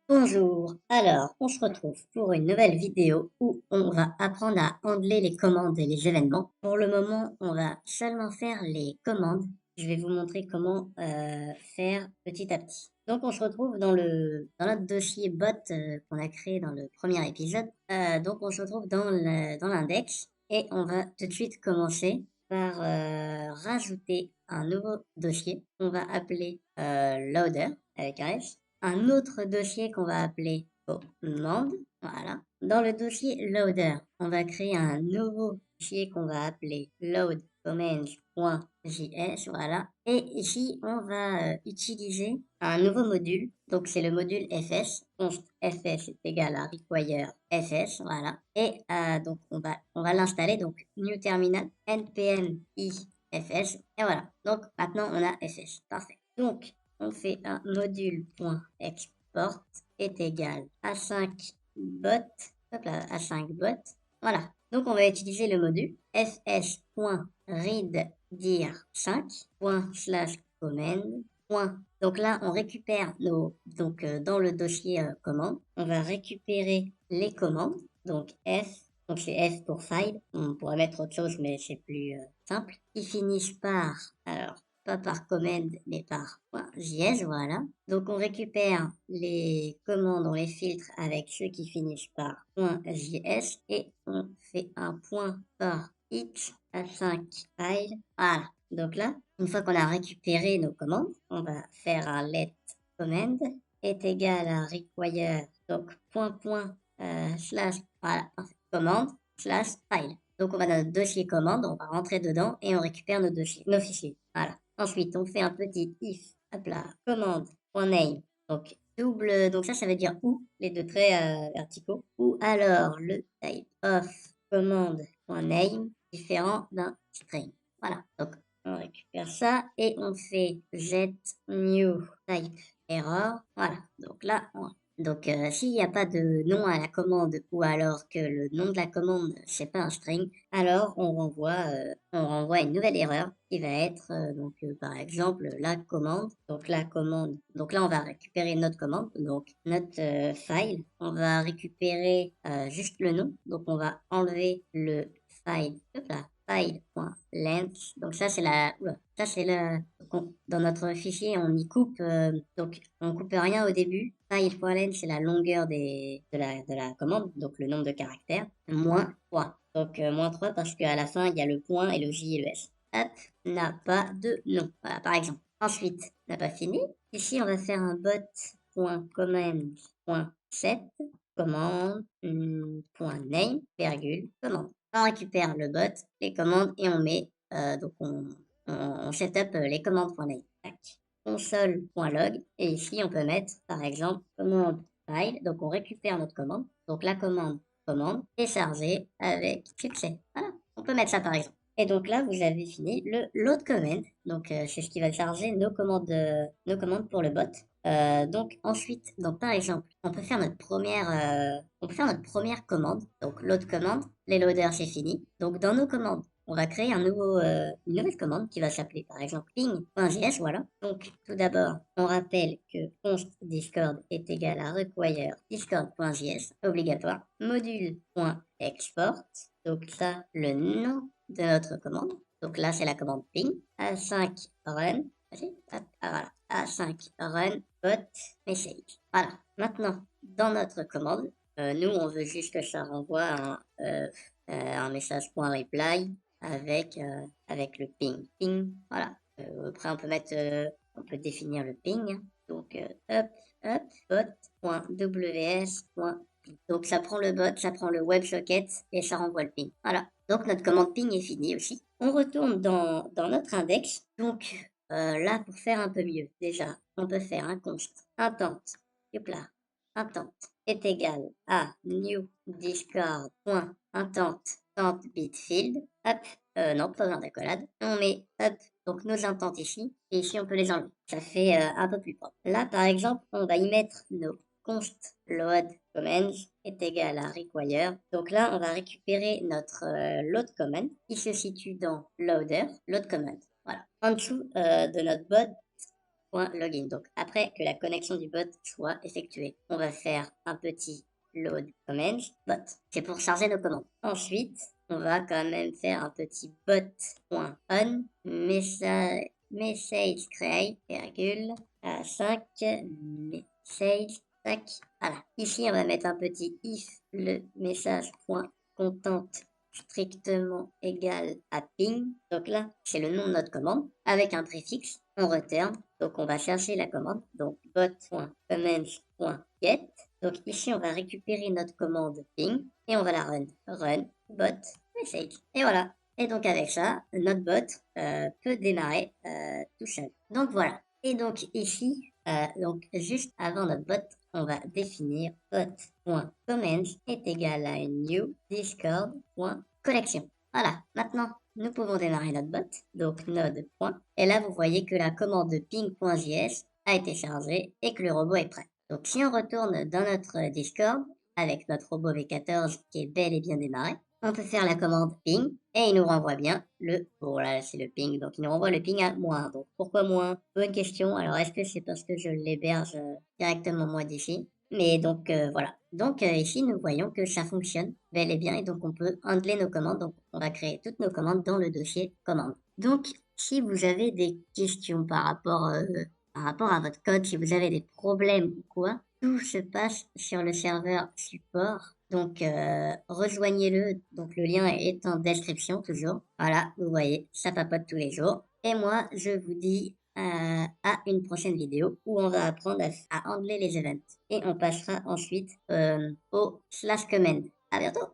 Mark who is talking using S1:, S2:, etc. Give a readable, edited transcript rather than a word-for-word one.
S1: Bonjour, alors on se retrouve pour une nouvelle vidéo où on va apprendre à handler les commandes et les événements. Pour le moment, on va seulement faire les commandes. Je vais vous montrer comment faire petit à petit. Donc on se retrouve dans notre dossier bot qu'on a créé dans le premier épisode. Donc on se retrouve dans l'index et on va tout de suite commencer par rajouter un nouveau dossier qu'on va appeler loader avec un S, un autre dossier qu'on va appeler commande. Voilà. Dans le dossier loader, on va créer un nouveau dossier qu'on va appeler load commands.js. Voilà. Et ici, on va utiliser un nouveau module. Donc, c'est le module fs. Const fs est égal à require fs. Voilà. Et donc, on va l'installer. Donc, new terminal npm ifs. Et voilà. Donc, maintenant, on a fs. Parfait. Donc, on fait un module.export est égal à 5 bot, hop là, à 5 bot. Voilà. Donc on va utiliser le module fs.readdir5./command. Donc là, on récupère dans le dossier commande, on va récupérer les commandes. Donc donc c'est F pour file. On pourrait mettre autre chose, mais c'est plus simple. Qui finissent par, alors, pas par command, mais par .js, voilà. Donc on récupère les commandes, on les filtre avec ceux qui finissent par .js et on fait un point par each à 5 file. Voilà. Donc là, une fois qu'on a récupéré nos commandes, on va faire un let command est égal à require, donc slash, voilà, commande slash file. Donc on va dans notre dossier commande, on va rentrer dedans et on récupère nos fichiers. Voilà. Ensuite, on fait un petit if, hop là, commande.name. Donc ça veut dire ou, les deux traits verticaux, ou alors le type of commande.name différent d'un string. Voilà. Donc on récupère ça et on fait get new type error. Voilà. Donc là, s'il n'y a pas de nom à la commande ou alors que le nom de la commande, c'est pas un string, alors on renvoie une nouvelle erreur qui va être, par exemple, la commande. Donc la commande, donc là, on va récupérer notre commande, donc notre file. On va récupérer juste le nom. Donc on va enlever le file, hop là, file.length. Donc ça c'est dans notre fichier, on y coupe, donc on coupe rien au début. File.length, c'est la longueur de la commande, donc le nombre de caractères, moins 3. Donc moins 3 parce qu'à la fin, il y a le point et le J et le S. Hop, n'a pas de nom. Voilà, par exemple. Ensuite, n'a pas fini. Ici, on va faire un bot.command.set commande.name, virgule, commande. On récupère le bot, les commandes et on met, on setup les commandes.name. Tac. Console.log et ici on peut mettre par exemple commande file. Donc on récupère notre commande. Donc la commande est chargée avec succès. Voilà. On peut mettre ça par exemple. Et donc là, vous avez fini le load command. Donc c'est ce qui va charger nos commandes pour le bot. Donc ensuite, donc par exemple, on peut faire notre première commande. Donc load commande, les loaders c'est fini. Donc dans nos commandes, on va créer une nouvelle commande qui va s'appeler par exemple ping.js, voilà. Donc tout d'abord, on rappelle que const discord est égal à require discord.js, obligatoire, module.export, donc ça, le nom de notre commande. Donc là, c'est la commande ping, A5 run, voilà, A5 run bot message. Voilà, maintenant, dans notre commande, nous, on veut juste que ça renvoie un message .reply avec le ping. Ping, voilà. Après, on peut définir le ping. Donc, hop, bot.ws. Donc, ça prend le bot, ça prend le WebSocket et ça renvoie le ping. Voilà. Donc, notre commande ping est finie aussi. On retourne dans notre index. Donc, là, pour faire un peu mieux, déjà, on peut faire un const intent, hop là, intent est égal à new discord.intent bitfield. Hop, non, pas besoin d'accolade. On met, hop, donc nos intents ici, et ici on peut les enlever. Ça fait un peu plus propre. Là, par exemple, on va y mettre nos const load commands est égal à require. Donc là, on va récupérer notre load command qui se situe dans loader, load command. Voilà. En dessous de notre bot.login. Donc après que la connexion du bot soit effectuée, on va faire un petit load commands bot. C'est pour charger nos commandes. Ensuite, on va quand même faire un petit bot.on message create, virgule, à 5 message, tac. Voilà. Ici, on va mettre un petit if le message.content strictement égal à ping. Donc là, c'est le nom de notre commande avec un préfixe en return. Donc on va chercher la commande. Donc bot.commands.get. Donc ici, on va récupérer notre commande ping et on va la run. Run bot message. Et voilà. Et donc avec ça, notre bot peut démarrer tout seul. Donc voilà. Et donc ici, donc juste avant notre bot, on va définir bot.commands est égal à new discord.collection. Voilà, maintenant, nous pouvons démarrer notre bot, donc node. Et là, vous voyez que la commande ping.js a été chargée et que le robot est prêt. Donc si on retourne dans notre Discord, avec notre robot V14 qui est bel et bien démarré, on peut faire la commande ping et il nous renvoie bien le... Bon là c'est le ping, donc il nous renvoie le ping à moins. Donc pourquoi moins? Bonne question. Alors est-ce que c'est parce que je l'héberge directement moi d'ici? Mais donc voilà. Donc ici nous voyons que ça fonctionne bel et bien et donc on peut handler nos commandes. Donc on va créer toutes nos commandes dans le dossier commandes. Donc si vous avez des questions par rapport à votre code, si vous avez des problèmes ou quoi, tout se passe sur le serveur support. Donc, rejoignez-le. Donc, le lien est en description toujours. Voilà, vous voyez, ça papote tous les jours. Et moi, je vous dis à une prochaine vidéo où on va apprendre à handler les events. Et on passera ensuite au slash command. À bientôt!